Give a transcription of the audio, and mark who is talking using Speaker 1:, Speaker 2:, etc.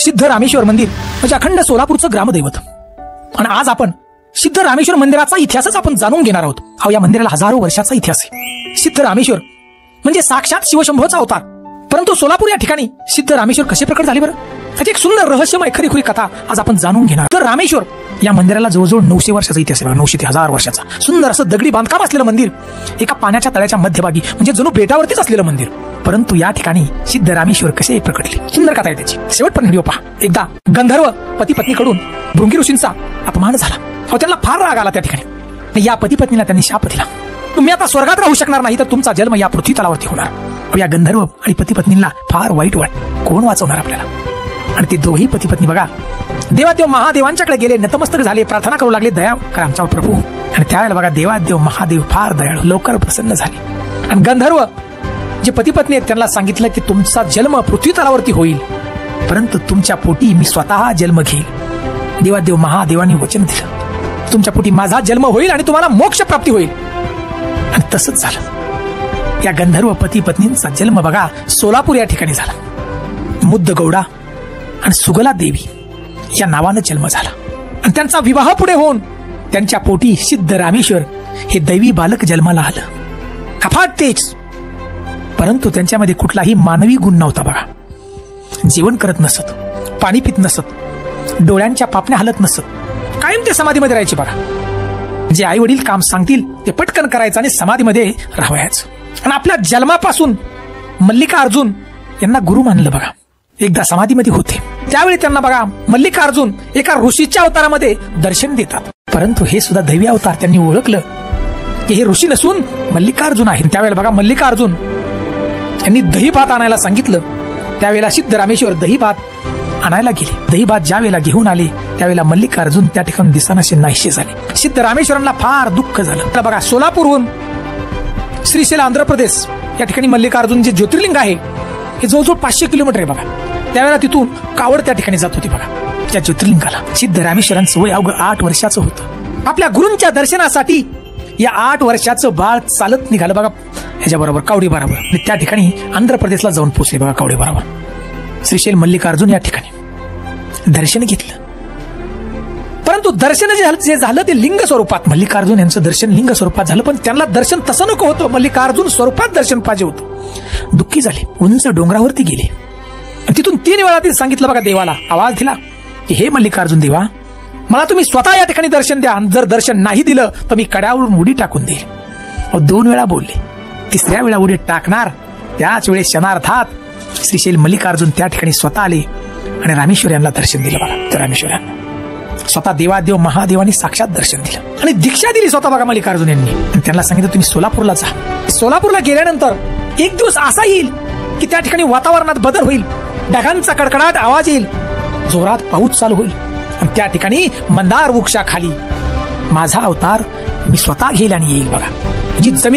Speaker 1: सिद्ध रामेश्वर मंदिर म्हणजे अखंड सोलापूरचं ग्रामदैवत। आणि आज आपण सिद्ध रामेश्वर मंदिराचा इतिहासच आपण जाणून घेणार आहोत। अहो, या मंदिराला हजारो वर्षाचा इतिहास आहे। सिद्ध रामेश्वर म्हणजे साक्षात शिवशंभोचा अवतार। परंतु सोलापूर या ठिकाणी सिद्ध रामेश्वर कसे प्रकट झाले बरं, त्याची एक सुंदर रहस्यमय खरी कथा आज आपण जाणून घेणार। तर रामेश्वर या मंदिराला जवळजवळ 900 वर्षाचा इतिहास आहे। 900 ते 1000 वर्षाचा सुंदर असं दगडी बांधकाम असलेलं मंदिर, एका पाण्याच्या तळ्याच्या मध्यभागी म्हणजे जणू बेटावरतीच असलेलं मंदिर। परंतु या ठिकाणी सिद्ध रामेश्वर कसे प्रकटले, सुंदर कथा आहे त्याची। शेवटपर्यंत व्हिडिओ पहा। एकदा गंधर्व पती पत्नीकडून भृंगी ऋषींचा अपमान झाला। त्यांना फार राग आला त्या ठिकाणी। या पती पत्नीला त्यांनी शाप दिला, तुम्ही आता स्वर्गात राहू शकणार नाही, तर तुमचा जन्म या पृथ्वी तलावरती होणार। या गंधर्व आणि पती पत्नींना फार वाईट वाटलं, कोण वाचवणार आपल्याला। आणि ते दोघी पती पत्नी बघा देवादेव महादेवांच्याकडे गेले, नतमस्तक झाले, प्रार्थना करू लागले, दया करा आमच्यावर प्रभू। आणि त्यावेळेला बघा देवादेव महादेव फार दयाळू, लवकर प्रसन्न झाले। आणि गंधर्व जे पती पत्नी आहेत त्यांना सांगितलं की तुमचा जन्म पृथ्वी तलावरती होईल, परंतु तुमच्या पोटी मी स्वतः जन्म घेईल। देवादेव महादेवांनी वचन दिलं, तुमच्या पोटी माझा जन्म होईल आणि तुम्हाला मोक्ष प्राप्ती होईल। आणि तसंच झालं। या गंधर्व पती पत्नींचा जन्म बघा सोलापूर या ठिकाणी झाला। मुद्द गौडा आणि सुगला देवी या नावानं जन्म झाला। आणि त्यांचा विवाह पुढे होऊन त्यांच्या पोटी सिद्ध रामेश्वर हे दैवी बालक जन्माला आलं। अफाट तेज, परंतु त्यांच्यामध्ये कुठलाही मानवी गुण नव्हता बघा। जेवण करत नसत, पाणी पित नसत, डोळ्यांच्या पापण्या हलत नसत, कायम ते समाधीमध्ये राहायचे बघा। जे आई वडील काम सांगतील ते पटकन करायचं आणि समाधीमध्ये राहायचं। आणि आपल्या जन्मापासून मल्लिकार्जुन यांना गुरु मानलं बघा। एकदा समाधीमध्ये होते त्यावेळी त्यांना बघा मल्लिकार्जुन एका ऋषीच्या अवतारामध्ये दर्शन देतात। परंतु हे सुद्धा दैवी अवतार त्यांनी ओळखलं की हे ऋषी नसून मल्लिकार्जुन आहे। त्यावेळेला बघा मल्लिकार्जुन यांनी दही भात आणायला सांगितलं। त्यावेळेला सिद्ध रामेश्वर दही भात आणायला गेले। दही भात ज्या वेळेला घेऊन आले त्यावेळेला मल्लिकार्जुन त्या ठिकाणी दिसनाशे नाहीसे झाले। सिद्ध रामेश्वरांना फार दुःख झालं। तर बघा सोलापूरहून श्रीशैल आंध्र प्रदेश या ठिकाणी मल्लिकार्जुन जे ज्योतिर्लिंग आहे हे जवळजवळ 500 किलोमीटर आहे बघा। त्यावेळेला तिथून कावड त्या ठिकाणी जात होती बघा त्या ज्योतिर्लिंगाला। सिद्ध रामेश्वरांचं वय अवघं 8 वर्षाचं होतं। आपल्या गुरूंच्या दर्शनासाठी या 8 वर्षाचं बाळ चालत निघालं बघा ह्याच्याबरोबर, कावडी बरोबर। त्या ठिकाणी आंध्र प्रदेशला जाऊन पोहोचले बघा कावडी बरोबर। श्रीशैल मल्लिकार्जुन या ठिकाणी दर्शन घेतलं, परंतु दर्शन जे झालं ते लिंग स्वरूपात। मल्लिकार्जुन यांचं दर्शन लिंग स्वरूपात झालं, पण त्यांना दर्शन तसं नको होतं, मल्लिकार्जुन स्वरूपात दर्शन पाहिजे होतं। दुःखी झाले, उंच डोंगरावरती गेले। तिथून 3 वेळा ते सांगितलं बघा देवाला, आवाज दिला की हे मल्लिकार्जुन देवा, मला तुम्ही स्वतः या ठिकाणी दर्शन द्या, जर दर्शन नाही दिलं तर मी कड्यावरून उडी टाकून देईल। 2 वेळा बोलले, 3ऱ्या वेळा उडी टाकणार त्याच वेळेस क्षणार्धात श्रीशैल मल्लिकार्जुन त्या ठिकाणी स्वतः आले आणि रामेश्वर यांना दर्शन दिलं बघा। तर रामेश्वरांना स्वतः देवादेव महादेवांनी साक्षात दर्शन दिलं आणि दीक्षा दिली स्वतः बघा मल्लिकार्जुन यांनी। आणि त्यांना सांगितलं तुम्ही सोलापूरला जा। सोलापूरला गेल्यानंतर एक दिवस असा येईल की त्या ठिकाणी वातावरणात बदल होईल, ढगांचा कडकडाट आवाज येईल, जोरात पाऊस चालू होईल आणि त्या ठिकाणी मंदार वृक्षाखाली माझा अवतार मी स्वतः घेईल आणि येईल बघा। जी जमीन